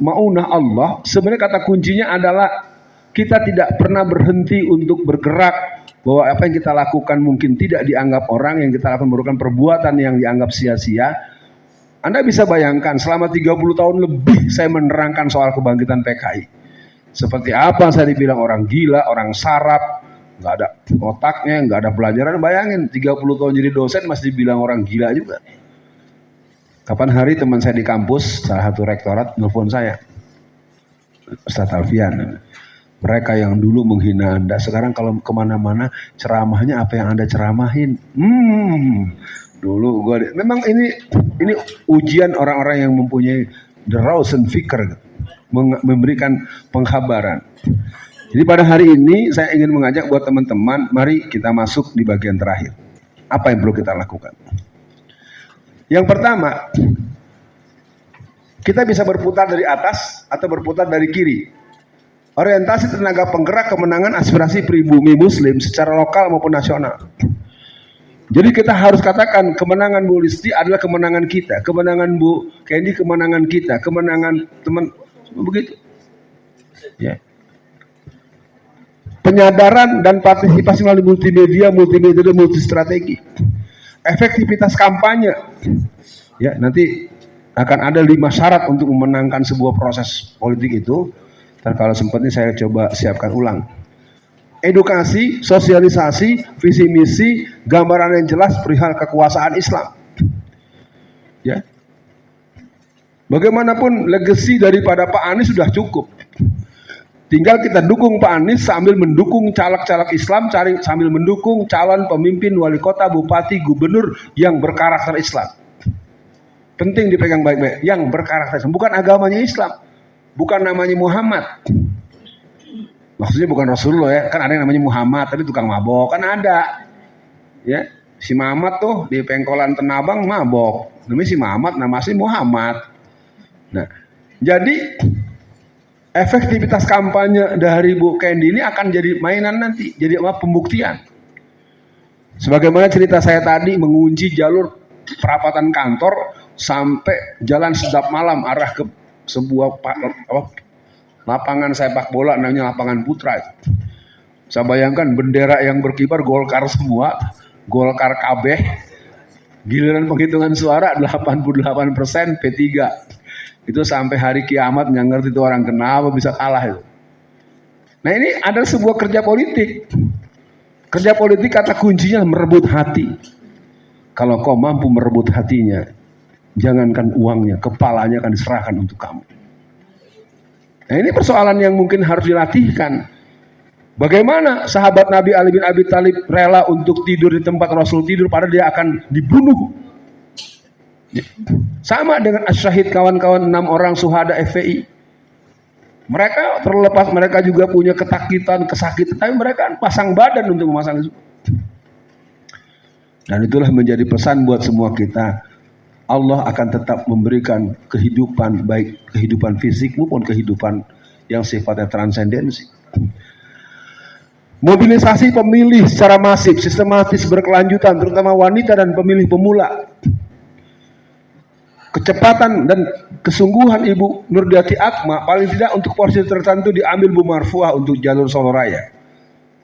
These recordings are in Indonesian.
maunah Allah, sebenarnya kata kuncinya adalah kita tidak pernah berhenti untuk bergerak, bahwa apa yang kita lakukan mungkin tidak dianggap orang, yang kita lakukan merupakan perbuatan yang dianggap sia-sia. Anda bisa bayangkan selama 30 tahun lebih saya menerangkan soal kebangkitan PKI. Seperti apa saya dibilang orang gila, orang sarap, nggak ada otaknya, nggak ada pelajaran. Bayangin 30 tahun jadi dosen masih dibilang orang gila juga. Kapan hari teman saya di kampus, salah satu rektorat, nelfon saya, Ustaz Alfian, mereka yang dulu menghina Anda, sekarang kalau kemana-mana ceramahnya apa yang Anda ceramahin. Dulu memang ini ujian orang-orang yang mempunyai Draußen Fikr, memberikan pengkhabaran. Jadi pada hari ini saya ingin mengajak buat teman-teman, mari kita masuk di bagian terakhir. Apa yang perlu kita lakukan? Yang pertama, kita bisa berputar dari atas atau berputar dari kiri. Orientasi tenaga penggerak kemenangan aspirasi pribumi Muslim secara lokal maupun nasional. Jadi kita harus katakan kemenangan Bu Listi adalah kemenangan kita, kemenangan Bu Candy kemenangan kita, kemenangan teman, begitu. Ya. Penyadaran dan partisipasi melalui multimedia dan multistrategi. Efektivitas kampanye. Ya, nanti akan ada 5 syarat untuk memenangkan sebuah proses politik itu. Dan kalau sempatnya saya coba siapkan ulang. Edukasi, sosialisasi, visi misi, gambaran yang jelas perihal kekuasaan Islam. Ya. Bagaimanapun legasi daripada Pak Anies sudah cukup. Tinggal kita dukung Pak Anies sambil mendukung caleg-caleg Islam, sambil mendukung calon pemimpin wali kota, bupati, gubernur yang berkarakter Islam. Penting dipegang baik-baik, yang berkarakter Islam, bukan agamanya Islam, bukan namanya Muhammad. Maksudnya bukan Rasulullah ya, kan ada yang namanya Muhammad tapi tukang mabok, kan ada. Ya, si Mamat tuh di pengkolan Tenabang mabok. Namanya si Mamat, nama si Muhammad. Nah, jadi efektivitas kampanye dari Bu Candy ini akan jadi mainan nanti, jadi pembuktian. Sebagaimana cerita saya tadi, mengunci jalur perapatan kantor sampai jalan Sedap Malam arah ke sebuah lapangan sepak bola namanya lapangan Putra. Saya bayangkan bendera yang berkibar Golkar semua, Golkar kabeh. Giliran penghitungan suara 88% P3. Itu sampai hari kiamat nggak ngerti itu orang kenapa bisa kalah itu. Nah ini adalah sebuah kerja politik. Kerja politik kata kuncinya merebut hati. Kalau kau mampu merebut hatinya, jangankan uangnya, kepalanya akan diserahkan untuk kamu. Nah ini persoalan yang mungkin harus dilatihkan. Bagaimana sahabat Nabi Ali bin Abi Thalib rela untuk tidur di tempat Rasul tidur padahal dia akan dibunuh. Sama dengan Asyahid kawan-kawan 6 orang Suhada FPI. Mereka terlepas mereka juga punya ketakutan, kesakitan, tapi mereka pasang badan untuk memasang itu. Dan itulah menjadi pesan buat semua kita. Allah akan tetap memberikan kehidupan, baik kehidupan fisik maupun kehidupan yang sifatnya transendensi. Mobilisasi pemilih secara masif, sistematis, berkelanjutan, terutama wanita dan pemilih pemula. Kecepatan dan kesungguhan Ibu Nurdiati Akma paling tidak untuk porsi tertentu diambil Bu Marfuah untuk jalur Solo Raya.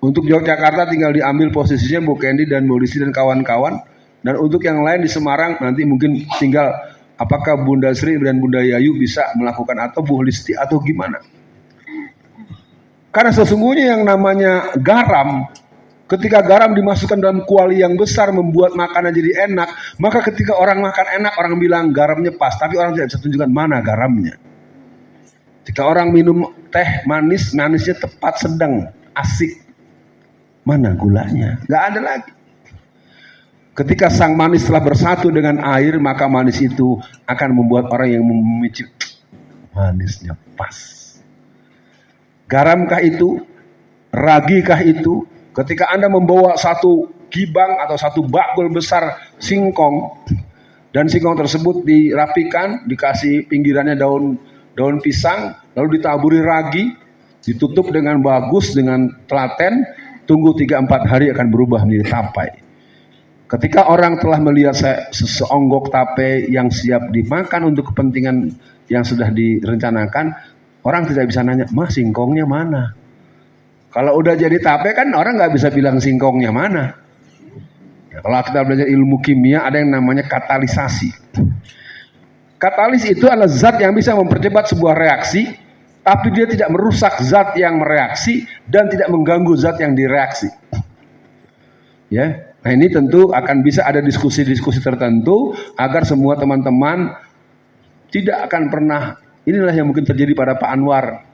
Untuk Yogyakarta tinggal diambil posisinya Bu Candy dan Bu Listi dan kawan-kawan. Dan untuk yang lain di Semarang nanti mungkin tinggal apakah Bunda Sri dan Bunda Yayu bisa melakukan atau Bu Listi atau gimana. Karena sesungguhnya yang namanya garam, ketika garam dimasukkan dalam kuali yang besar membuat makanan jadi enak, maka ketika orang makan enak orang bilang garamnya pas, tapi orang tidak bisa tunjukkan mana garamnya. Jika orang minum teh manis, manisnya tepat sedang, asik, mana gulanya? Gak ada lagi. Ketika sang manis telah bersatu dengan air, maka manis itu akan membuat orang yang memicip manisnya pas. Garamkah itu? Ragikah itu? Ketika Anda membawa satu gibang atau satu bakul besar singkong, dan singkong tersebut dirapikan, dikasih pinggirannya daun pisang, lalu ditaburi ragi, ditutup dengan bagus dengan telaten, tunggu 3-4 hari akan berubah menjadi tapai. Ketika orang telah melihat seonggok tape yang siap dimakan untuk kepentingan yang sudah direncanakan, orang tidak bisa nanya, "Mah, singkongnya mana?" Kalau udah jadi tape kan orang nggak bisa bilang singkongnya mana. Ya, kalau kita belajar ilmu kimia ada yang namanya katalisasi. Katalis itu adalah zat yang bisa mempercepat sebuah reaksi, tapi dia tidak merusak zat yang mereaksi dan tidak mengganggu zat yang direaksi. Ya, nah ini tentu akan bisa ada diskusi-diskusi tertentu agar semua teman-teman tidak akan pernah. Inilah yang mungkin terjadi pada Pak Anwar,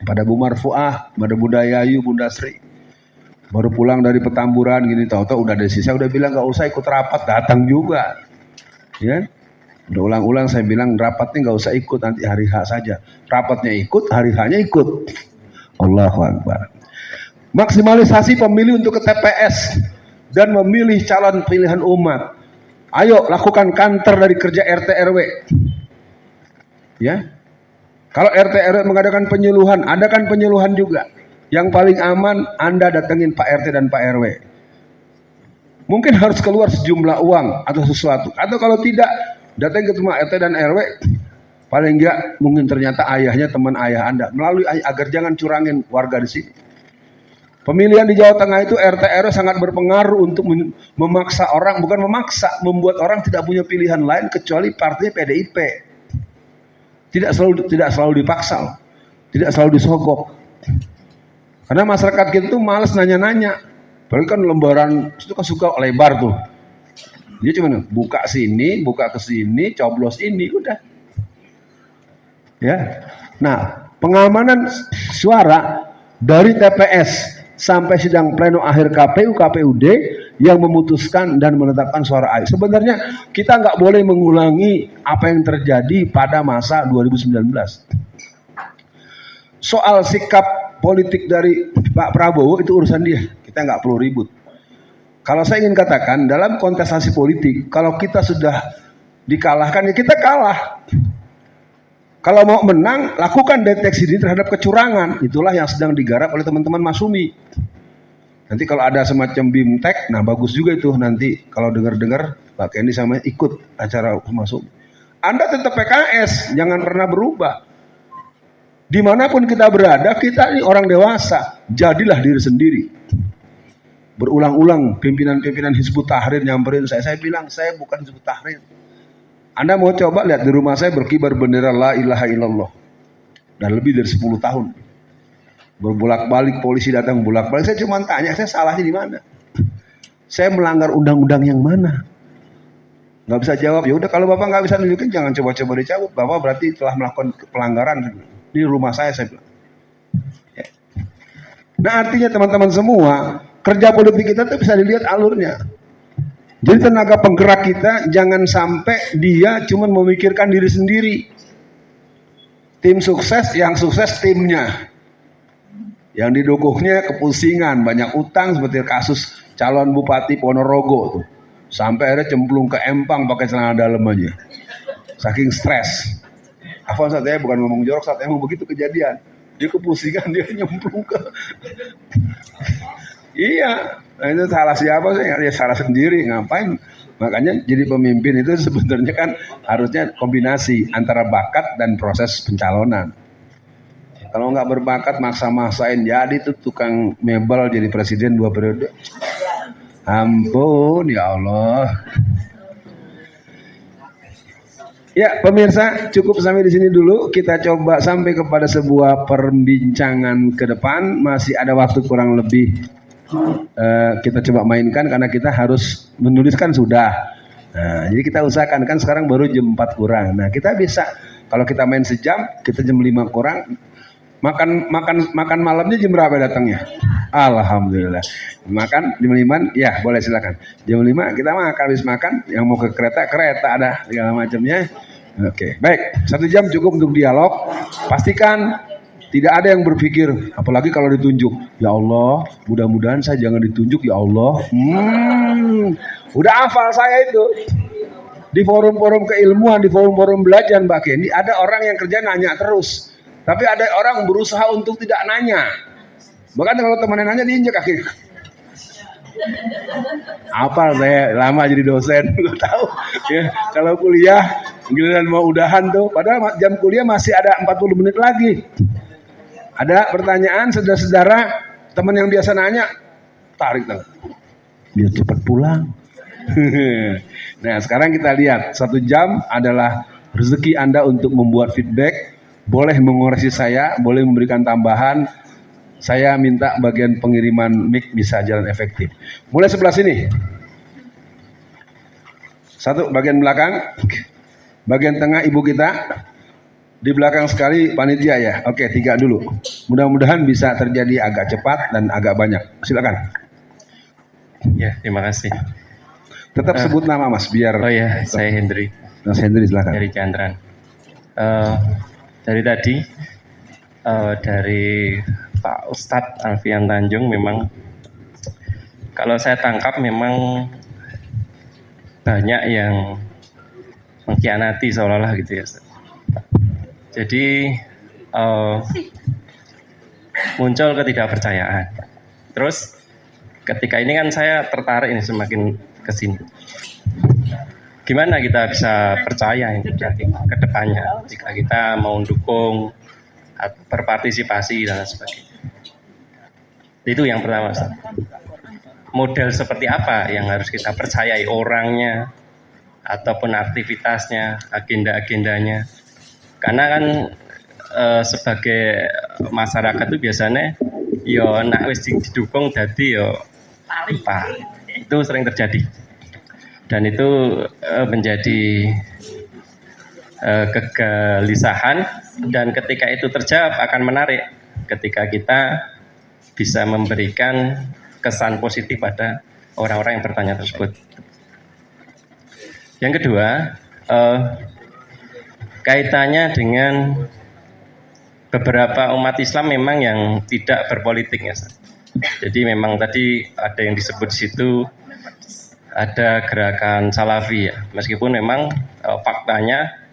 pada Bu Marfuah, pada Bunda Yayu, Bunda Sri. Baru pulang dari Petamburan gini, tahu-tahu udah ada sisa, udah bilang nggak usah ikut rapat, datang juga. Ya. Udah ulang-ulang saya bilang rapatnya nggak usah ikut, nanti hari H saja. Rapatnya ikut, hari H-nya ikut. Allahu Akbar. Maksimalisasi pemilih untuk ke TPS dan memilih calon pilihan umat. Ayo lakukan kantor dari kerja RT RW. Ya. Kalau RT RW mengadakan penyuluhan, adakan penyuluhan juga. Yang paling aman Anda datengin Pak RT dan Pak RW. Mungkin harus keluar sejumlah uang atau sesuatu. Atau kalau tidak, datang ke rumah RT dan RW, paling enggak mungkin ternyata ayahnya teman ayah Anda, melalui agar jangan curangin warga di sini. Pemilihan di Jawa Tengah itu RT RW sangat berpengaruh untuk memaksa orang, bukan memaksa, membuat orang tidak punya pilihan lain kecuali partai PDIP. Tidak selalu dipaksa, tidak selalu disogok. Karena masyarakat kita tuh malas nanya-nanya. Padahal kan lembaran itu kan suka lebar tuh. Dia cuma buka sini, buka ke sini, coblos ini, udah. Ya. Nah, pengamanan suara dari TPS sampai sidang pleno akhir KPU, KPUD yang memutuskan dan menetapkan suara A. Sebenarnya kita nggak boleh mengulangi apa yang terjadi pada masa 2019. Soal sikap politik dari Pak Prabowo itu urusan dia. Kita nggak perlu ribut. Kalau saya ingin katakan, dalam kontestasi politik, kalau kita sudah dikalahkan, ya kita kalah. Kalau mau menang, lakukan deteksi dini terhadap kecurangan. Itulah yang sedang digarap oleh teman-teman Masumi. Nanti kalau ada semacam BIMTEK, nah bagus juga itu nanti. Kalau dengar-dengar, Pak Kendi sama ikut acara Masumi. Anda tetap PKS, jangan pernah berubah. Dimanapun kita berada, kita ini orang dewasa. Jadilah diri sendiri. Berulang-ulang pimpinan-pimpinan Hizbut Tahrir nyamperin saya bilang saya bukan Hizbut Tahrir. Anda mau coba lihat di rumah saya berkibar bendera la ilaha illallah. Dan lebih dari 10 tahun. Berbolak-balik polisi datang bolak-balik. Saya cuma tanya, saya salahnya di mana? Saya melanggar undang-undang yang mana? Nggak bisa jawab. Ya udah kalau Bapak nggak bisa nunjukin jangan coba-coba dicabut. Bapak berarti telah melakukan pelanggaran di rumah saya bilang. Ya. Nah artinya teman-teman semua, kerja politik kita tuh bisa dilihat alurnya. Jadi tenaga penggerak kita jangan sampai dia cuma memikirkan diri sendiri. Tim sukses, yang sukses timnya. Yang didukungnya kepusingan, banyak utang seperti kasus calon Bupati Ponorogo tuh. Sampai akhirnya cemplung ke empang pakai celana dalam aja. Saking stres. Afwan saya bukan ngomong jorok, saat emang begitu kejadian. Dia kepusingan, dia nyemplung ke iya, nah itu salah siapa sih? Ya salah sendiri, ngapain? Makanya jadi pemimpin itu sebenarnya kan harusnya kombinasi antara bakat dan proses pencalonan. Kalau nggak berbakat maksa-maksain jadi tuh tukang mebel jadi presiden 2 periode. Ampun ya Allah. Ya pemirsa, cukup sampai di sini dulu. Kita coba sampai kepada sebuah perbincangan ke depan. Masih ada waktu kurang lebih. Kita coba mainkan karena kita harus menuliskan sudah. Nah, jadi kita usahakan kan sekarang baru jam 4 kurang. Nah, kita bisa kalau kita main sejam, kita jam 5 kurang. Makan malamnya jam berapa datangnya? Alhamdulillah. Makan jam 5, ya boleh silakan. Jam 5 kita makan, habis makan yang mau ke kereta ada segala macamnya. Oke, baik. 1 jam cukup untuk dialog. Pastikan tidak ada yang berpikir, apalagi kalau ditunjuk. Ya Allah, mudah-mudahan saya jangan ditunjuk ya Allah. Udah hafal saya itu. Di forum-forum keilmuan, di forum-forum belajar Mbak Kendi, ada orang yang kerja nanya terus. Tapi ada orang berusaha untuk tidak nanya. Bahkan kalau temannya nanya diinjek akhirnya. Apal saya lama jadi dosen, nggak tahu. Ya, kalau kuliah giliran mau udahan tuh, padahal jam kuliah masih ada 40 menit lagi. Ada pertanyaan saudara-saudara, teman yang biasa nanya, tarik tangan. Biar cepat pulang. Nah, sekarang kita lihat 1 jam adalah rezeki Anda untuk membuat feedback. Boleh mengoreksi saya, boleh memberikan tambahan. Saya minta bagian pengiriman mic bisa jalan efektif. Mulai sebelah sini. 1 bagian belakang. Bagian tengah ibu kita. Di belakang sekali panitia ya. Oke, 3 dulu. Mudah-mudahan bisa terjadi agak cepat dan agak banyak. Silakan. Ya, terima kasih. Tetap sebut nama Mas biar. Oh ya, saya Hendri. Mas Hendri silakan. Dari Chandran. Dari tadi dari Pak Ustadz Alfian Tanjung memang kalau saya tangkap memang banyak yang mengkhianati seolah-olah gitu ya. Jadi muncul ketidakpercayaan. Terus ketika ini kan saya tertarik ini semakin ke sini. Gimana kita bisa percaya ini ke depannya jika kita mau dukung atau berpartisipasi dan sebagainya. Itu yang pertama, Ustaz. Model seperti apa yang harus kita percayai, orangnya ataupun aktivitasnya, agenda-agendanya. Karena kan sebagai masyarakat itu biasanya yo nak wis didukung dadi yo lupa. Itu sering terjadi. Dan itu menjadi kegelisahan, dan ketika itu terjawab akan menarik ketika kita bisa memberikan kesan positif pada orang-orang yang bertanya tersebut. Yang kedua, kaitannya dengan beberapa umat Islam memang yang tidak berpolitik ya. Jadi memang tadi ada yang disebut di situ ada gerakan Salafi ya. Meskipun memang faktanya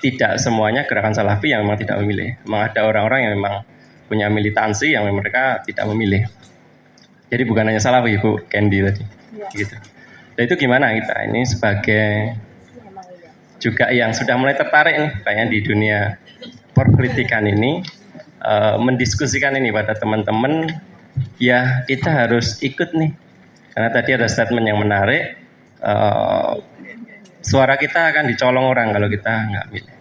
tidak semuanya gerakan Salafi yang memang tidak memilih. Memang ada orang-orang yang memang punya militansi yang mereka tidak memilih. Jadi bukan hanya Salafi, Bu Candy tadi. Gitu. Dan itu gimana kita ini sebagai juga yang sudah mulai tertarik nih kayaknya di dunia perpolitikan ini mendiskusikan ini pada teman-teman, ya kita harus ikut nih. Karena tadi ada statement yang menarik, suara kita akan dicolong orang kalau kita nggak milih,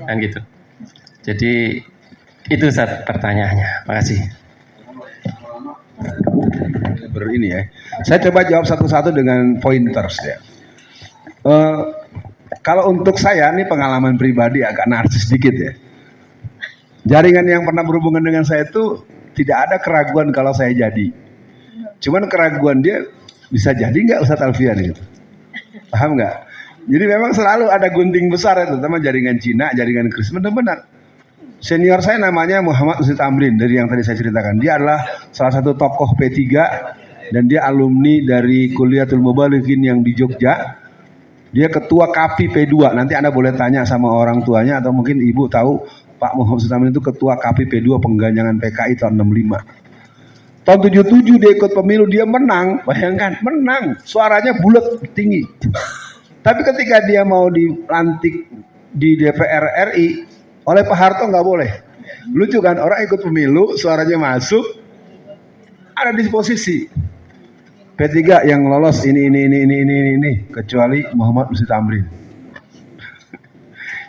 kan gitu. Jadi itu pertanyaannya. Makasih. Ini ya, saya coba jawab satu-satu dengan pointers ya. Kalau untuk saya ini pengalaman pribadi agak narsis dikit ya. Jaringan yang pernah berhubungan dengan saya itu tidak ada keraguan kalau saya jadi. Cuman keraguan dia bisa jadi nggak Ustadz Alfian gitu. Paham nggak? Jadi memang selalu ada gunting besar itu, terutama jaringan Cina, jaringan Kristen. Benar-benar. Senior saya namanya Muhammad Usi Tamrin dari yang tadi saya ceritakan. Dia adalah salah satu tokoh P3 dan dia alumni dari Kuliatul Mubalighin yang di Jogja. Dia ketua KAPI P2. Nanti Anda boleh tanya sama orang tuanya atau mungkin ibu tahu Pak Muhammad Usi Tamrin itu ketua KAPI P2 pengganjangan PKI tahun 65. Tahun 77 dia ikut pemilu, dia menang, bayangkan, menang, suaranya bulat tinggi. Tapi ketika dia mau dilantik di DPR RI, oleh Pak Harto nggak boleh. Lucu kan, orang ikut pemilu, suaranya masuk, ada disposisi. P3 yang lolos ini, kecuali Muhammad Usi Tamrin.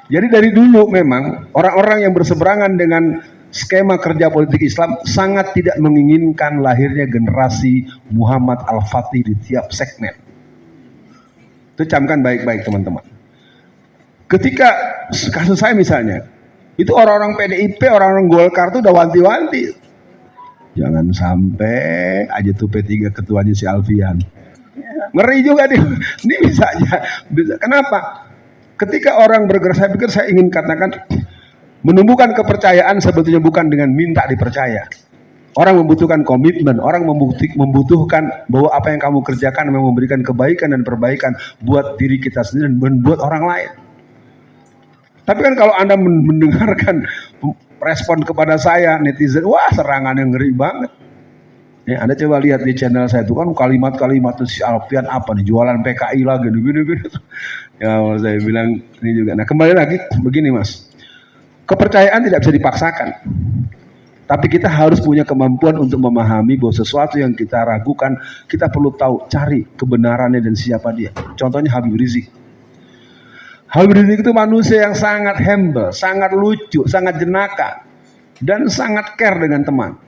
Jadi dari dulu memang orang-orang yang berseberangan dengan skema kerja politik Islam sangat tidak menginginkan lahirnya generasi Muhammad Al-Fatih di tiap segmen. Itu camkan baik-baik teman-teman. Ketika kasus saya misalnya, itu orang-orang PDIP, orang-orang Golkar itu udah wanti-wanti. Jangan sampai aja tuh P3 ketuanya si Alfian. Ngeri juga dia. Ini bisa aja. Kenapa? Ketika orang bergerak, saya pikir saya ingin katakan menumbuhkan kepercayaan sebetulnya bukan dengan minta dipercaya. Orang membutuhkan komitmen, orang membutuhkan bahwa apa yang kamu kerjakan memang memberikan kebaikan dan perbaikan buat diri kita sendiri dan buat orang lain. Tapi kan kalau Anda mendengarkan respon kepada saya, netizen, wah serangan yang ngeri banget. Ya, Anda coba lihat di channel saya itu kan kalimat-kalimat tuh si Alfian apa nih, jualan PKI lagi gini. Ya saya bilang ini juga. Nah kembali lagi begini Mas, kepercayaan tidak bisa dipaksakan. Tapi kita harus punya kemampuan untuk memahami bahwa sesuatu yang kita ragukan, kita perlu tahu, cari kebenarannya dan siapa dia. Contohnya Habib Rizik. Habib Rizik itu manusia yang sangat humble, sangat lucu, sangat jenaka, dan sangat care dengan teman.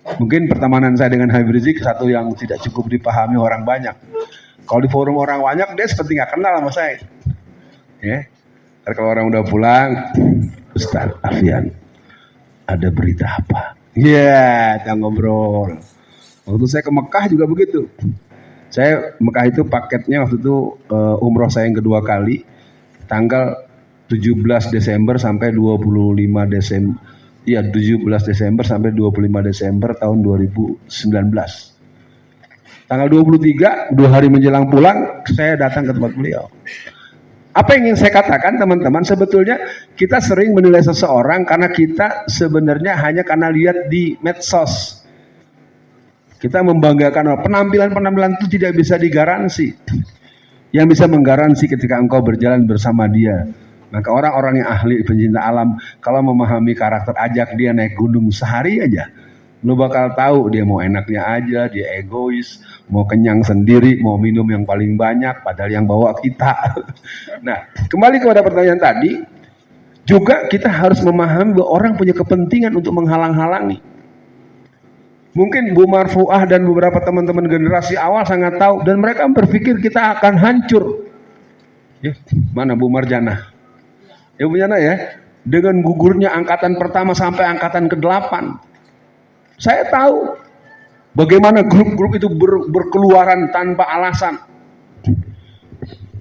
Mungkin pertemanan saya dengan Habib Rizik satu yang tidak cukup dipahami orang banyak. Kalau di forum orang banyak, dia seperti nggak kenal sama saya. Ya. Kalau orang udah pulang, Ustaz Alfian, ada berita apa? Iya, kita ngobrol. Waktu saya ke Mekah juga begitu. Saya Mekah itu paketnya waktu itu umroh saya yang kedua kali, tanggal 17 Desember sampai 25 Desember. Iya, 17 Desember sampai 25 Desember tahun 2019. Tanggal 23, 2 hari menjelang pulang, saya datang ke tempat beliau. Apa yang ingin saya katakan teman-teman, sebetulnya kita sering menilai seseorang karena kita sebenarnya hanya karena lihat di medsos. Kita membanggakan penampilan itu tidak bisa digaransi. Yang bisa menggaransi ketika engkau berjalan bersama dia. Maka orang-orang yang ahli pencinta alam, kalau memahami karakter, ajak dia naik gunung sehari aja, lu bakal tahu dia mau enaknya aja, dia egois, mau kenyang sendiri, mau minum yang paling banyak, padahal yang bawa kita. Nah, kembali kepada pertanyaan tadi, juga kita harus memahami bahwa orang punya kepentingan untuk menghalang-halangi. Mungkin Bu Marfuah dan beberapa teman-teman generasi awal sangat tahu, dan mereka berpikir kita akan hancur. Ya, mana Bu Marjana? Ya Bu Marjana ya, dengan gugurnya angkatan pertama sampai angkatan ke-8. Saya tahu bagaimana grup-grup itu berkeluaran tanpa alasan.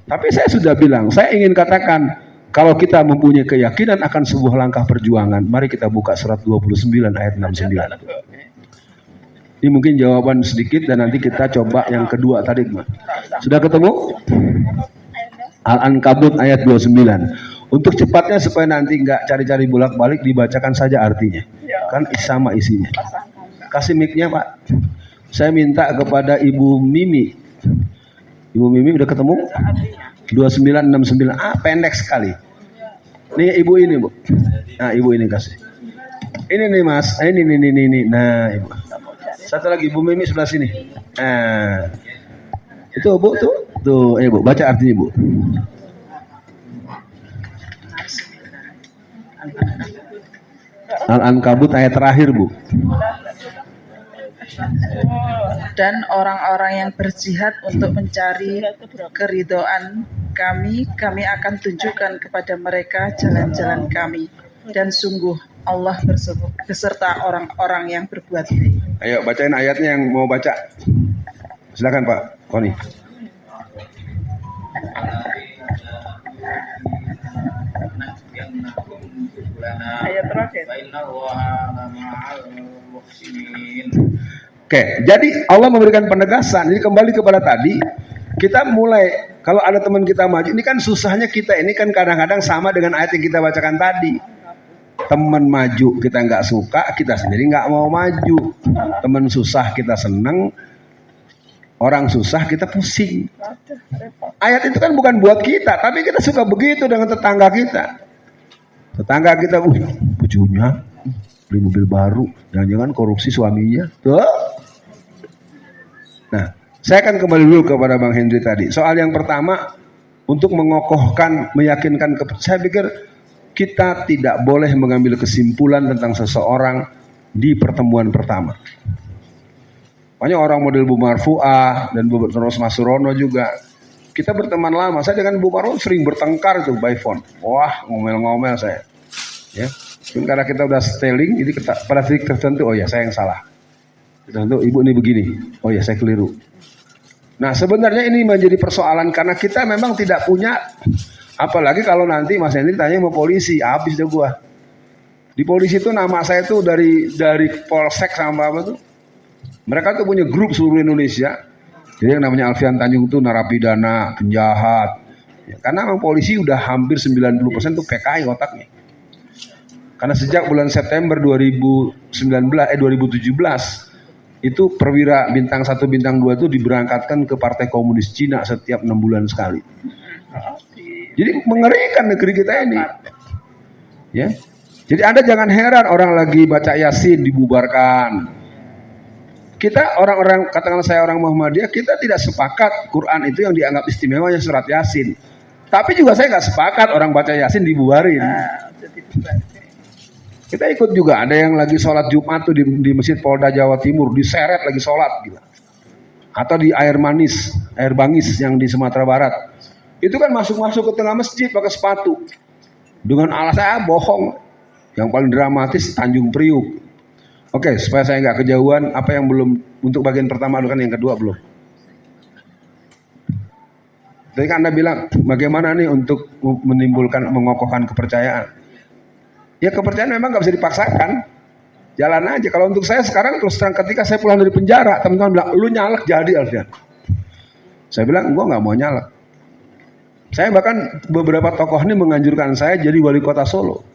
Tapi saya sudah bilang, saya ingin katakan, kalau kita mempunyai keyakinan akan sebuah langkah perjuangan, mari kita buka surat 29 ayat 69. Ini mungkin jawaban sedikit dan nanti kita coba yang kedua tadi. Sudah ketemu? Al-Ankabut ayat 29. Untuk cepatnya supaya nanti nggak cari-cari bolak-balik, dibacakan saja artinya. Kan sama isinya. Kasih mic-nya Pak. Saya minta kepada Ibu Mimi. Ibu Mimi udah ketemu? 2969. Pendek sekali. Nih Ibu ini Bu. Nah Ibu ini kasih. Ini nih Mas. Ini. Nah Ibu. Satu lagi Ibu Mimi sebelah sini. Nah. Itu Bu tuh. Tuh Bu. Baca artinya Bu. Al-Ankabut ayat terakhir Bu. Dan orang-orang yang berjihad untuk mencari keridhaan kami akan tunjukkan kepada mereka jalan-jalan kami, dan sungguh Allah beserta orang-orang yang berbuat baik. Ayo bacain ayatnya yang mau baca. Silakan Pak Koni. Ayat terakhir. Oke, jadi Allah memberikan penegasan. Jadi kembali kepada tadi, kita mulai, kalau ada teman kita maju, ini kan susahnya kita, ini kan kadang-kadang sama dengan ayat yang kita bacakan tadi. Teman maju kita nggak suka, kita sendiri nggak mau maju. Teman susah kita senang, orang susah kita pusing. Ayat itu kan bukan buat kita, tapi kita suka begitu dengan tetangga kita. Tetangga kita, bujunya beli mobil baru, jangan-jangan korupsi suaminya. Tuh. Nah, saya akan kembali dulu kepada Bang Hendri tadi. Soal yang pertama, untuk mengokohkan, meyakinkan, saya pikir kita tidak boleh mengambil kesimpulan tentang seseorang di pertemuan pertama. Banyak orang model Bu Marfuah dan Bu Terus Mas Surono juga. Kita berteman lama. Saya dengan Bu Marfuah sering bertengkar tuh by phone. Wah, ngomel-ngomel saya. Ya. Karena kita udah styling, jadi pada titik tertentu, oh ya saya yang salah. Tertentu, Ibu ini begini. Oh ya saya keliru. Nah sebenarnya ini menjadi persoalan karena kita memang tidak punya, apalagi kalau nanti Mas Hendri tanya mau polisi, habis deh gua. Di polisi itu nama saya tuh dari Polsek sama apa tuh. Mereka tuh punya grup seluruh Indonesia. Jadi yang namanya Alfian Tanjung tuh narapidana, penjahat. Ya, karena memang polisi udah hampir 90% tuh PKI otaknya. Karena sejak bulan September 2017 itu perwira bintang 1, bintang 2 itu diberangkatkan ke Partai Komunis Cina setiap 6 bulan sekali. Jadi mengerikan negeri kita ini. Ya. Jadi Anda jangan heran orang lagi baca Yasin dibubarkan. Kita orang-orang, katakanlah saya orang Muhammadiyah, kita tidak sepakat Quran itu yang dianggap istimewanya surat Yasin. Tapi juga saya nggak sepakat orang baca Yasin dibubarin. Kita ikut juga, ada yang lagi sholat Jumat tuh di Masjid Polda Jawa Timur, diseret lagi sholat. Gila. Atau di Air Bangis yang di Sumatera Barat. Itu kan masuk-masuk ke tengah masjid pakai sepatu. Dengan alasan bohong. Yang paling dramatis Tanjung Priuk. Oke, supaya saya nggak kejauhan, apa yang belum untuk bagian pertama kan yang kedua belum. Tadi kan Anda bilang bagaimana nih untuk menimbulkan mengokohkan kepercayaan. Ya kepercayaan memang nggak bisa dipaksakan. Jalan aja. Kalau untuk saya sekarang terus terang ketika saya pulang dari penjara, teman-teman bilang lu nyalek jadi Alfian. Saya bilang gua nggak mau nyalek. Saya bahkan beberapa tokoh ini menganjurkan saya jadi wali kota Solo.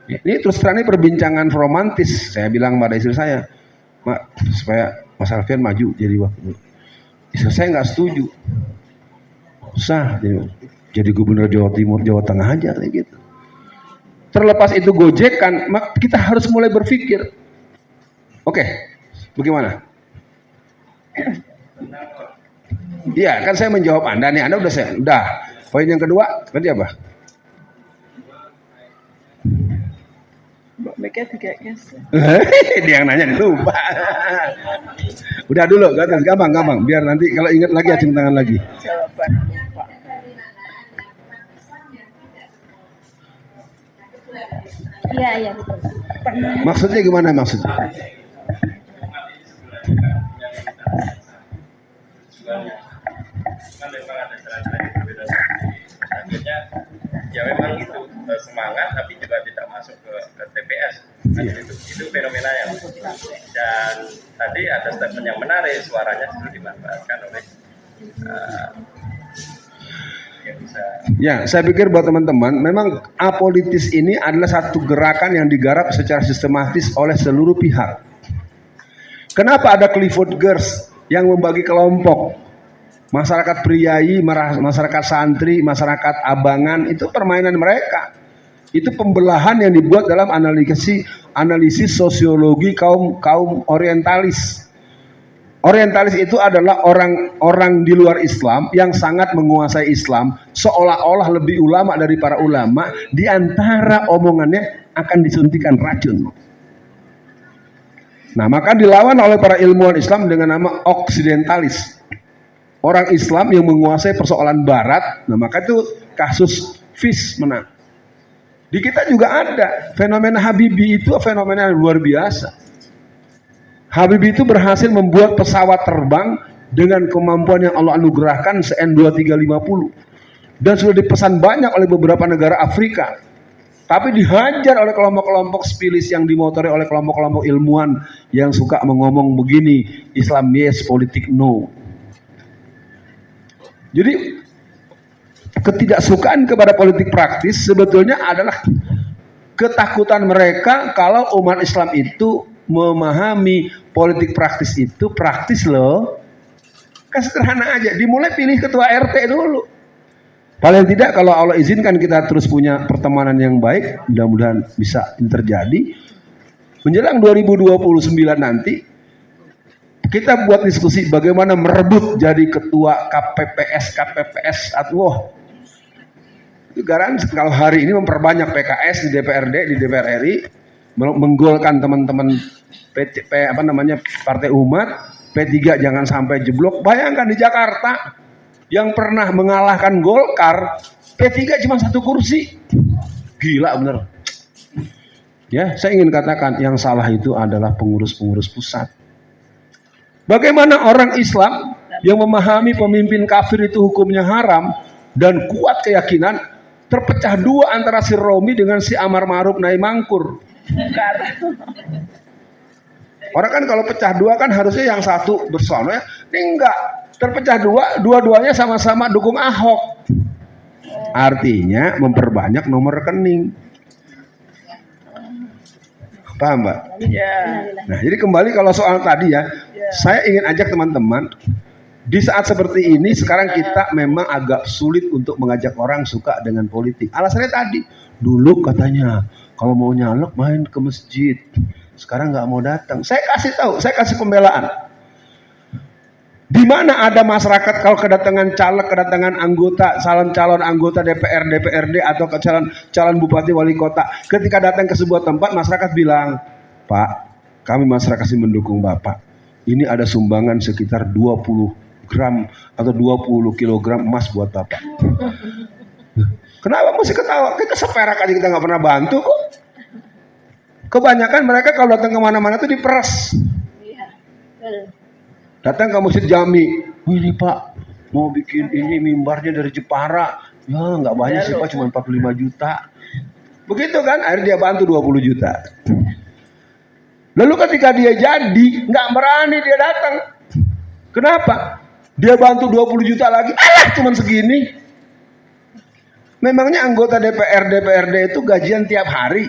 Ini terus terang ini perbincangan romantis. Saya bilang pada istri saya, Mak, supaya Mas Alfian maju jadi wakil. Istri saya nggak setuju. Usah jadi gubernur Jawa Timur, Jawa Tengah aja kayak gitu. Terlepas itu gojekan, kita harus mulai berpikir. Oke, bagaimana? Iya, kan saya menjawab Anda nih. Anda udah. Poin yang kedua, tadi apa? Mereka tiga guys. Dia yang nanya lupa. Udah dulu, gampang. Biar nanti kalau ingat lagi acung tangan lagi. Jawaban lupa. Iya betul. Maksudnya gimana maksudnya? Kan memang ada jalan-jalan yang berbeda. Akhirnya ya memang itu semangat tapi juga tidak masuk ke TPS. Nah, itu fenomenanya. Dan tadi ada statement yang menarik, suaranya sudah dimanfaatkan oleh yang bisa. Ya, saya pikir buat teman-teman, memang apolitis ini adalah satu gerakan yang digarap secara sistematis oleh seluruh pihak. Kenapa ada Clifford Girls yang membagi kelompok? Masyarakat priai, masyarakat santri, masyarakat abangan, itu permainan mereka. Itu pembelahan yang dibuat dalam analisis sosiologi kaum orientalis. Orientalis itu adalah orang-orang di luar Islam yang sangat menguasai Islam, seolah-olah lebih ulama dari para ulama, di antara omongannya akan disuntikan racun. Nah, maka dilawan oleh para ilmuwan Islam dengan nama oksidentalis. Orang Islam yang menguasai persoalan barat, nah maka itu kasus FIS menang. Di kita juga ada fenomena Habibie, itu fenomena yang luar biasa. Habibie itu berhasil membuat pesawat terbang dengan kemampuan yang Allah anugerahkan CN-2350 dan sudah dipesan banyak oleh beberapa negara Afrika. Tapi dihajar oleh kelompok-kelompok spilis yang dimotori oleh kelompok-kelompok ilmuwan yang suka mengomong begini, Islam yes, politik no. Jadi ketidaksukaan kepada politik praktis sebetulnya adalah ketakutan mereka kalau umat Islam itu memahami politik praktis itu praktis loh. Kan sederhana aja, dimulai pilih ketua RT dulu. Paling tidak kalau Allah izinkan kita terus punya pertemanan yang baik, mudah-mudahan bisa terjadi. Menjelang 2029 nanti kita buat diskusi bagaimana merebut jadi ketua KPPS atau garansi kalau hari ini memperbanyak PKS di DPRD, di DPR RI, menggolkan teman-teman Partai Umat, P3 jangan sampai jeblok. Bayangkan di Jakarta yang pernah mengalahkan Golkar, P3 cuma 1 kursi. Gila bener. Ya, saya ingin katakan yang salah itu adalah pengurus-pengurus pusat. Bagaimana orang Islam yang memahami pemimpin kafir itu hukumnya haram dan kuat keyakinan terpecah dua antara si Romi dengan si Amar Ma'ruf Nahi Mangkur. Orang kan kalau pecah dua kan harusnya yang satu bersono ya. Ini enggak, terpecah dua-duanya sama-sama dukung Ahok. Artinya memperbanyak nomor rekening. Paham, Mbak? Ya. Nah, jadi kembali kalau soal tadi ya, saya ingin ajak teman-teman di saat seperti ini sekarang kita memang agak sulit untuk mengajak orang suka dengan politik. Alasannya tadi, dulu katanya kalau mau nyalek main ke masjid, sekarang nggak mau datang. Saya kasih tahu, saya kasih pembelaan. Di mana ada masyarakat kalau kedatangan caleg, kedatangan anggota, calon anggota DPR, DPRD atau calon bupati wali kota, ketika datang ke sebuah tempat masyarakat bilang, "Pak, kami masyarakat sih mendukung Bapak. Ini ada sumbangan sekitar 20 gram atau 20 kilogram emas buat Bapak." Kenapa mesti ketawa? Kita seperak aja kita nggak pernah bantu kok. Kebanyakan mereka kalau datang kemana-mana tuh diperas. Datang ke Masjid Jami, ini Pak mau bikin ini mimbarnya dari Jepara, ya nggak banyak sih Pak, cuma 45 juta. Begitu kan, akhirnya dia bantu 20 juta. Lalu ketika dia jadi, nggak berani dia datang. Kenapa? Dia bantu 20 juta lagi, cuma segini. Memangnya anggota DPR, DPRD itu gajian tiap hari?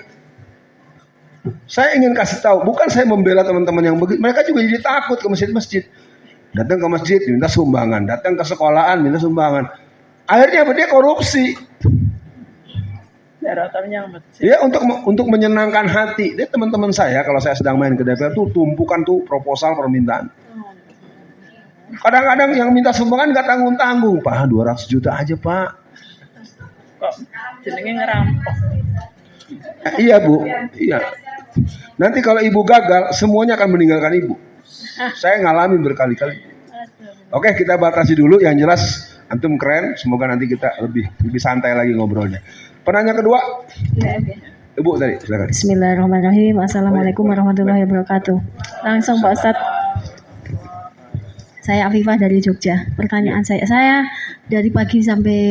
Saya ingin kasih tahu, bukan saya membela teman-teman yang begitu. Mereka juga jadi takut ke masjid-masjid. Datang ke masjid minta sumbangan, datang ke sekolahan minta sumbangan. Akhirnya apa? Dia korupsi. Ya untuk menyenangkan hati. Dia teman-teman saya kalau saya sedang main ke DPR tuh tumpukan tuh proposal permintaan. Kadang-kadang yang minta sumbangan nggak tanggung-tanggung, Pak 200 juta aja Pak. Kok jenenge ngerampok. Iya Bu, iya. Nanti kalau ibu gagal, semuanya akan meninggalkan ibu. Saya ngalamin berkali-kali. Oke, kita batasi dulu. Yang jelas antum keren. Semoga nanti kita lebih santai lagi ngobrolnya. Penanya kedua, Ibu tadi, silakan. Bismillahirrahmanirrahim. Assalamualaikum warahmatullahi wabarakatuh. Langsung Pak Ustadz. Saya Afifah dari Jogja. Pertanyaan saya dari pagi sampai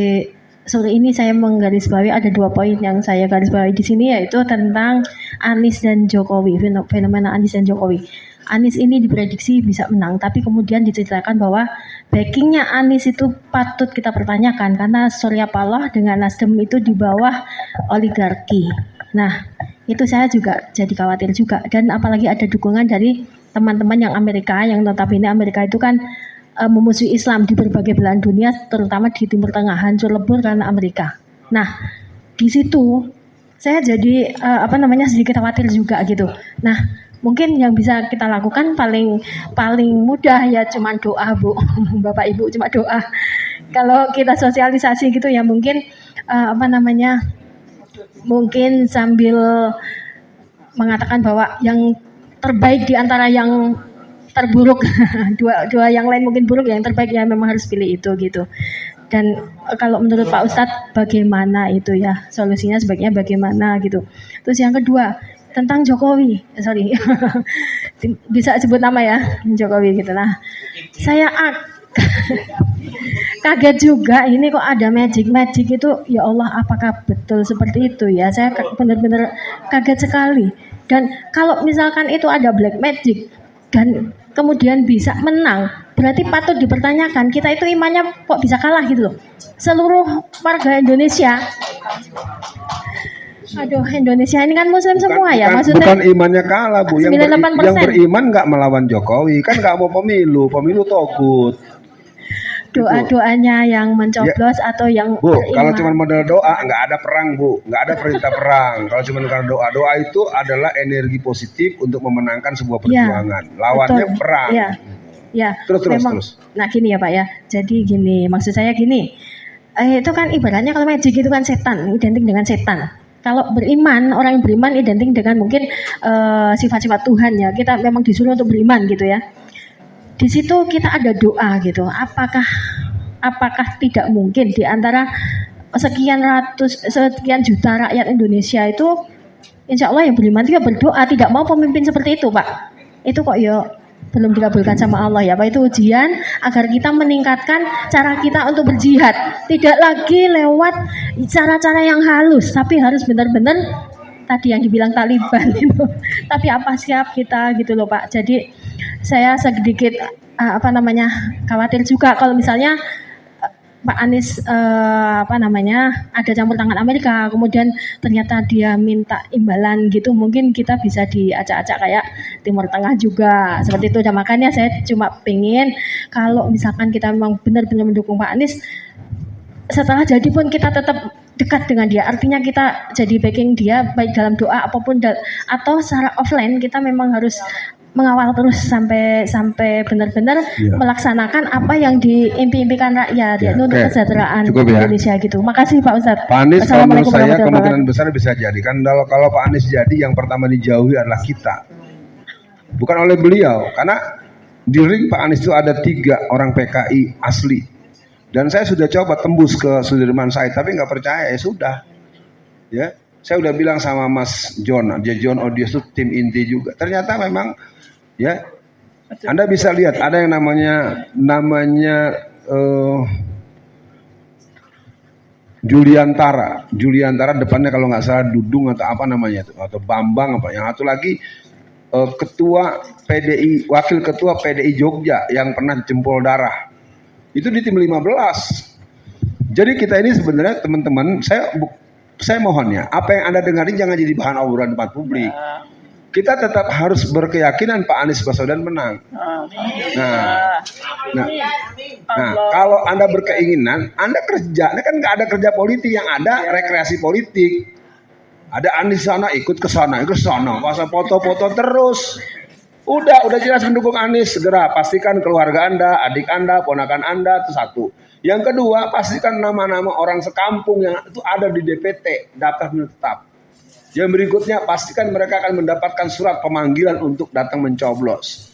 sore ini saya menggarisbawahi ada 2 poin yang saya garisbawahi di sini, yaitu tentang Anies dan Jokowi, fenomena Anies dan Jokowi. Anies ini diprediksi bisa menang, tapi kemudian diceritakan bahwa backingnya Anies itu patut kita pertanyakan karena Surya Paloh dengan Nasdem itu di bawah oligarki. Nah, itu saya juga jadi khawatir juga, dan apalagi ada dukungan dari teman-teman yang Amerika, yang notabene Amerika itu kan memusuhi Islam di berbagai belahan dunia, terutama di Timur Tengah, hancur lebur karena Amerika. Nah, di situ saya jadi sedikit khawatir juga gitu. Nah, mungkin yang bisa kita lakukan paling mudah ya cuma doa Bu, Bapak Ibu, cuma doa. Kalau kita sosialisasi gitu ya mungkin mungkin sambil mengatakan bahwa yang terbaik di antara yang terburuk, dua yang lain mungkin buruk, yang terbaik ya memang harus pilih itu gitu. Dan kalau menurut Pak Ustadz bagaimana itu ya solusinya, sebaiknya bagaimana gitu. Terus yang kedua tentang Jokowi, bisa sebut nama ya Jokowi gitu. Nah, saya kaget juga ini kok ada magic itu, ya Allah, apakah betul seperti itu ya? Saya benar-benar kaget sekali. Dan kalau misalkan itu ada black magic dan kemudian bisa menang, berarti patut dipertanyakan kita itu imannya kok bisa kalah gitu loh. Seluruh warga Indonesia, Indonesia ini kan Muslim semua ya, maksudnya bukan imannya kalah Bu, yang beriman nggak melawan Jokowi, kan nggak mau pemilu togut. Doa-doanya yang mencoblos ya, atau yang Bu, beriman. Kalau cuma modal doa nggak ada perang Bu, nggak ada perintah perang. Kalau cuma karena doa itu adalah energi positif untuk memenangkan sebuah perjuangan. Ya, lawannya betul. Perang. Ya. Terus. Nah gini ya Pak ya, jadi gini, maksud saya gini, itu kan ibaratnya kalau magic itu kan setan, identik dengan setan. Kalau beriman, orang yang beriman identik dengan mungkin sifat-sifat Tuhan ya. Kita memang disuruh untuk beriman gitu ya. Di situ kita ada doa gitu. Apakah tidak mungkin di antara sekian juta rakyat Indonesia itu, insya Allah yang beriman itu berdoa tidak mau pemimpin seperti itu Pak. Itu kok ya belum dikabulkan sama Allah ya Pak. Itu ujian agar kita meningkatkan cara kita untuk berjihad. Tidak lagi lewat cara-cara yang halus, tapi harus benar-benar tadi yang dibilang Taliban itu. Tapi apa siap kita gitu loh Pak. Jadi saya sedikit khawatir juga kalau misalnya Pak Anies ada campur tangan Amerika, kemudian ternyata dia minta imbalan gitu, mungkin kita bisa diacak-acak kayak Timur Tengah juga seperti itu. Dan makanya saya cuma pengen kalau misalkan kita memang benar-benar mendukung Pak Anies, setelah jadi pun kita tetap dekat dengan dia, artinya kita jadi backing dia baik dalam doa apapun atau secara offline kita memang harus mengawal terus sampai benar-benar melaksanakan apa yang diimpi-impikan rakyat, yaitu untuk kesejahteraan Indonesia gitu. Makasih Pak Ustadz. Pak Anies kalau menurut saya kemungkinan besar bisa jadi, kan kalau Pak Anies jadi yang pertama dijauhi adalah kita, bukan oleh beliau, karena di ring Pak Anies itu ada 3 orang PKI asli, dan saya sudah coba tembus ke Sudirman Said tapi nggak percaya, ya sudah, ya saya udah bilang sama Mas John Odios itu tim inti juga, ternyata memang ya Anda bisa lihat ada yang namanya Juliantara depannya kalau nggak salah Dudung atau apa namanya itu, atau Bambang apa, yang satu lagi wakil ketua PDI Jogja yang pernah jempol darah, itu di tim 15. Jadi kita ini sebenarnya teman-teman, saya mohon ya, apa yang Anda dengarin jangan jadi bahan obrolan tempat publik. Kita tetap harus berkeyakinan Pak Anies Baswedan menang. Nah, kalau Anda berkeinginan, Anda kerja, ini kan nggak ada kerja politik, yang ada rekreasi politik. Ada Anies sana ikut ke sana, masa foto-foto terus. Udah jelas mendukung Anies, segera pastikan keluarga Anda, adik Anda, ponakan Anda, itu satu. Yang kedua, pastikan nama-nama orang sekampung yang itu ada di DPT, daftar pemilih tetap. Yang berikutnya, pastikan mereka akan mendapatkan surat pemanggilan untuk datang mencoblos.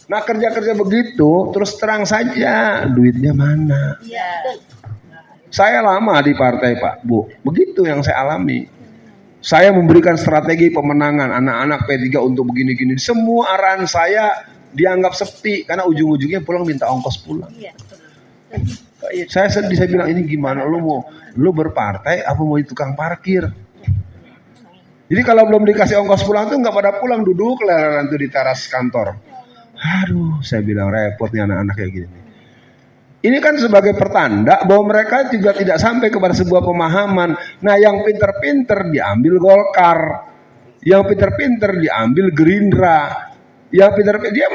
Nah, kerja-kerja begitu, terus terang saja, duitnya mana? Saya lama di partai Pak, Bu. Begitu yang saya alami. Saya memberikan strategi pemenangan anak-anak P3 untuk begini-gini. Semua arahan saya dianggap sepi, karena ujung-ujungnya pulang minta ongkos pulang. Saya sedih, saya bilang, ini gimana lu berpartai apa mau jadi tukang parkir? Jadi kalau belum dikasih ongkos pulang tuh nggak pada pulang, duduk leleran tuh di teras kantor. Aduh, saya bilang repot nih anak-anak kayak gini. Ini kan sebagai pertanda bahwa mereka juga tidak sampai kepada sebuah pemahaman. Nah, yang pinter-pinter diambil Golkar, yang pinter-pinter diambil Gerindra, yang pinter-pinter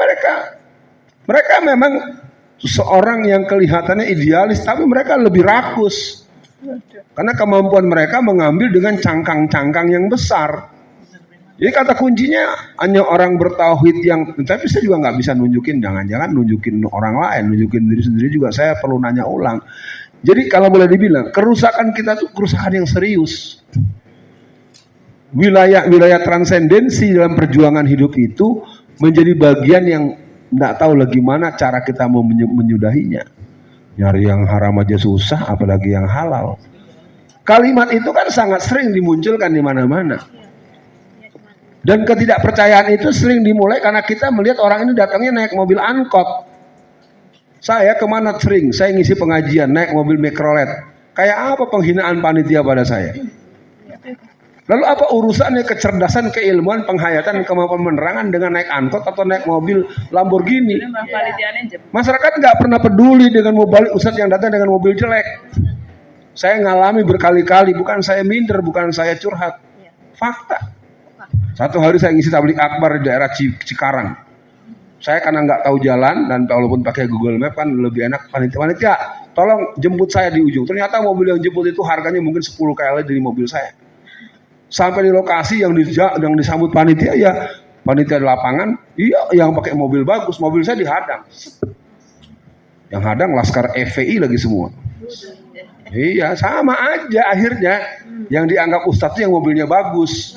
mereka memang seorang yang kelihatannya idealis, tapi mereka lebih rakus. Karena kemampuan mereka mengambil dengan cangkang-cangkang yang besar. Jadi kata kuncinya hanya orang bertauhid yang, tapi saya juga nggak bisa nunjukin, jangan-jangan nunjukin orang lain, nunjukin diri sendiri juga saya perlu nanya ulang. Jadi kalau boleh dibilang, kerusakan kita tuh kerusakan yang serius. Wilayah transendensi dalam perjuangan hidup itu menjadi bagian yang nggak tahu lagi gimana cara kita mau menyudahinya. Nyari yang haram aja susah, apalagi yang halal. Kalimat itu kan sangat sering dimunculkan di mana-mana. Dan ketidakpercayaan itu sering dimulai karena kita melihat orang ini datangnya naik mobil angkot. Saya kemana sering, saya ngisi pengajian naik mobil Mikrolet. Kayak apa penghinaan panitia pada saya? Lalu apa urusannya kecerdasan, keilmuan, penghayatan, kemampuan menerangan dengan naik angkot atau naik mobil Lamborghini? Masyarakat nggak pernah peduli dengan mobil ustadz yang datang dengan mobil jelek. Saya ngalami berkali-kali, bukan saya minder, bukan saya curhat. Fakta. Satu hari saya ngisi tablik akbar di daerah Cikarang. Saya karena nggak tahu jalan dan walaupun pakai Google Map kan lebih enak, panitia tolong jemput saya di ujung. Ternyata mobil yang jemput itu harganya mungkin 10 kali dari mobil saya. Sampai di lokasi yang disambut panitia ya panitia di lapangan, iya yang pakai mobil bagus, mobil saya dihadang. Yang hadang Laskar FPI lagi semua. Iya sama aja akhirnya yang dianggap ustadz itu yang mobilnya bagus.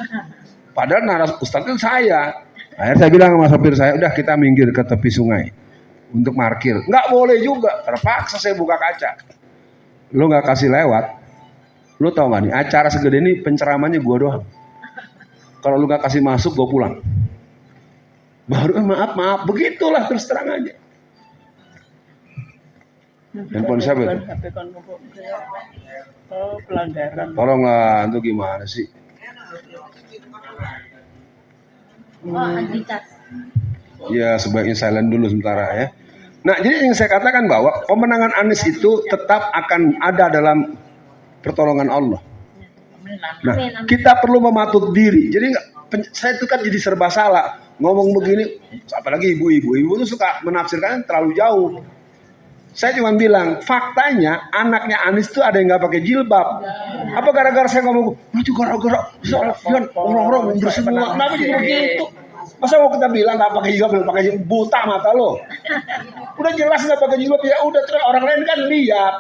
Padahal naras ustadz itu saya. Akhirnya saya bilang sama sopir saya, udah kita minggir ke tepi sungai untuk parkir. Nggak boleh juga, terpaksa saya buka kaca. Lo nggak kasih lewat. Lu tau gak nih, acara segede ini penceramanya gue doang. Kalau lu gak kasih masuk, gue pulang. Baru maaf, begitulah terus terang aja. Handphone siapa itu? Oh, pelanggaran. Tolonglah, itu gimana sih? Anticat. Ya sebaiknya silent dulu sementara ya. Nah, jadi yang saya katakan bahwa pemenangan Anies itu tetap akan ada dalam pertolongan Allah. Nah, kita perlu mematut diri. Jadi saya itu kan jadi serba salah ngomong begini, apalagi ibu-ibu itu suka menafsirkan terlalu jauh. Saya cuma bilang faktanya anaknya Anies itu ada yang nggak pakai jilbab. Apa gara-gara saya ngomong itu gara-gara orang-orang bersemua, kenapa jadi begitu? Masa mau kita bilang nggak pakai jilbab, pakai jilbab, buta mata lo? Udah jelas nggak pakai jilbab, ya udah, terus orang lain kan lihat.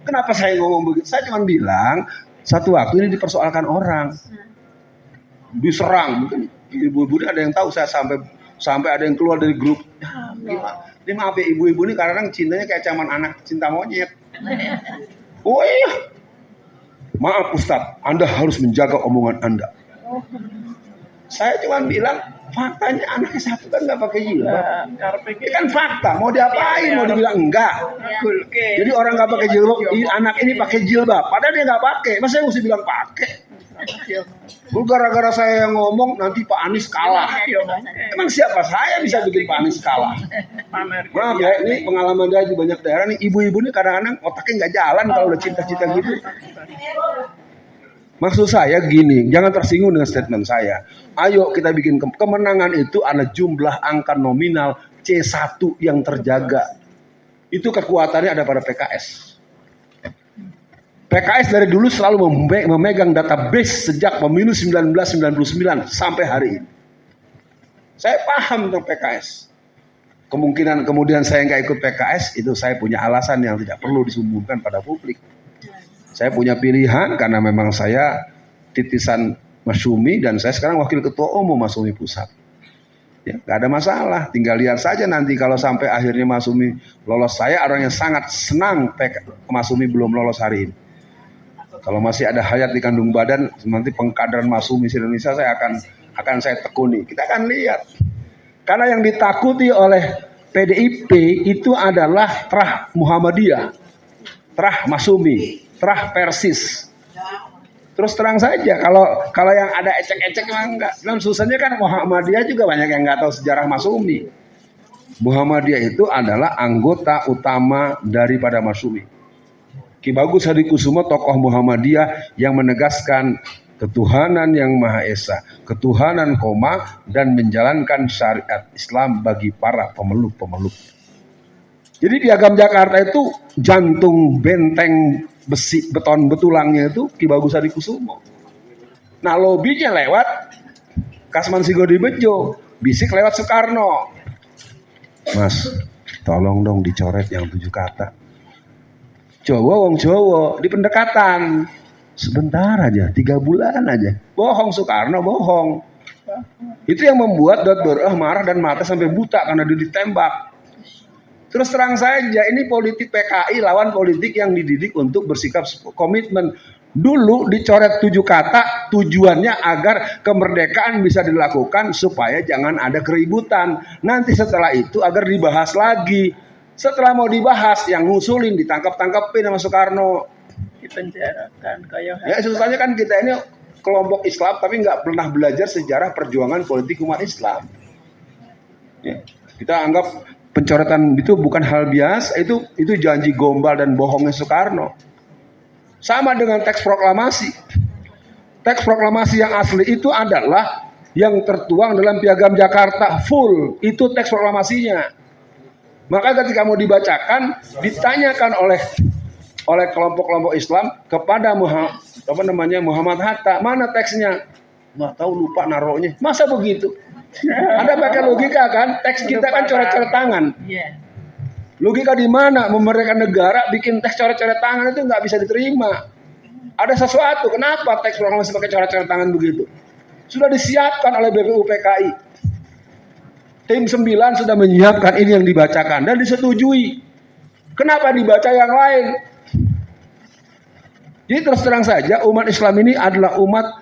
Kenapa saya ngomong begitu? Saya cuma bilang satu waktu ini dipersoalkan orang, diserang, mungkin ibu-ibu ada yang tahu saya sampai ada yang keluar dari grup. Ini maaf ya ibu-ibu ini kadang-kadang cintanya kayak caman anak cinta monyet. Oh iya, maaf Ustadz, Anda harus menjaga omongan Anda. Saya cuma bilang faktanya anaknya satu kan nggak pakai jilbab. Ini kan fakta, mau diapain, mau dibilang enggak. Jadi orang nggak pakai jilbab, anak ini pakai jilbab, padahal dia nggak pakai. Masa saya mesti bilang pakai? Gara-gara saya yang ngomong nanti Pak Anies kalah. Emang siapa saya bisa bikin Pak Anies kalah? Maaf ya, ini pengalaman saya di banyak daerah nih, ibu-ibu ini kadang-kadang otaknya nggak jalan kalau udah cinta-cinta gitu. Maksud saya gini, jangan tersinggung dengan statement saya. Ayo kita bikin kemenangan itu adalah jumlah angka nominal C1 yang terjaga. Itu kekuatannya ada pada PKS. PKS dari dulu selalu memegang database sejak pemilu 1999 sampai hari ini. Saya paham tentang PKS. Kemungkinan kemudian saya nggak ikut PKS, itu saya punya alasan yang tidak perlu disumbangkan pada publik. Saya punya pilihan karena memang saya titisan Masyumi dan saya sekarang wakil ketua umum Masyumi Pusat. Ya, nggak ada masalah, tinggal lihat saja nanti kalau sampai akhirnya Masyumi lolos. Saya orang yang sangat senang Masyumi belum lolos hari ini. Kalau masih ada hayat di kandung badan, nanti pengkaderan Masyumi Indonesia saya akan saya tekuni. Kita akan lihat. Karena yang ditakuti oleh PDIP itu adalah terah Muhammadiyah, terah Masyumi, terah Persis. Terus terang saja, kalau yang ada ecek-ecek memang enggak. Dan susahnya kan Muhammadiyah juga banyak yang nggak tahu sejarah Masyumi. Muhammadiyah itu adalah anggota utama daripada Masyumi. Ki Bagus Hadikusumo tokoh Muhammadiyah yang menegaskan ketuhanan yang Maha Esa, ketuhanan koma, dan menjalankan syariat Islam bagi para pemeluk-pemeluk. Jadi Piagam Jakarta itu jantung benteng besi beton betulangnya itu Ki Bagus Hadikusumo. Nah lobinya lewat Kasman Sigodibejo, bisik lewat Soekarno. Mas, tolong dong dicoret yang 7 kata. Jawa wong Jawa di pendekatan sebentar aja, 3 bulan aja. Bohong Soekarno, bohong. Itu yang membuat Dot Borah marah dan mata sampai buta karena dia ditembak. Terus terang saja, ini politik PKI lawan politik yang dididik untuk bersikap komitmen. Dulu dicoret 7 kata, tujuannya agar kemerdekaan bisa dilakukan supaya jangan ada keributan. Nanti setelah itu agar dibahas lagi. Setelah mau dibahas, yang ngusulin ditangkap-tangkapin sama Soekarno. Dipenjarakan kayak. Ya susahnya kan kita ini kelompok Islam tapi nggak pernah belajar sejarah perjuangan politik umat Islam. Ya, kita anggap pencoretan itu bukan hal biasa, itu janji gombal dan bohongnya Soekarno. Sama dengan teks proklamasi. Teks proklamasi yang asli itu adalah yang tertuang dalam Piagam Jakarta full, itu teks proklamasinya. Maka ketika mau dibacakan, ditanyakan oleh kelompok-kelompok Islam kepada Muhammad Hatta, mana teksnya? Nggak tahu, lupa naruhnya. Masa begitu? Anda pakai logika kan? Teks kita kan coret-coret tangan. Logika di mana? Memerdekakan negara, bikin teks coret-coret tangan itu nggak bisa diterima. Ada sesuatu. Kenapa teks proklamasi pakai coret-coret tangan begitu? Sudah disiapkan oleh BPU PKI. Tim 9 sudah menyiapkan ini yang dibacakan dan disetujui. Kenapa dibaca yang lain? Jadi terus terang saja umat Islam ini adalah umat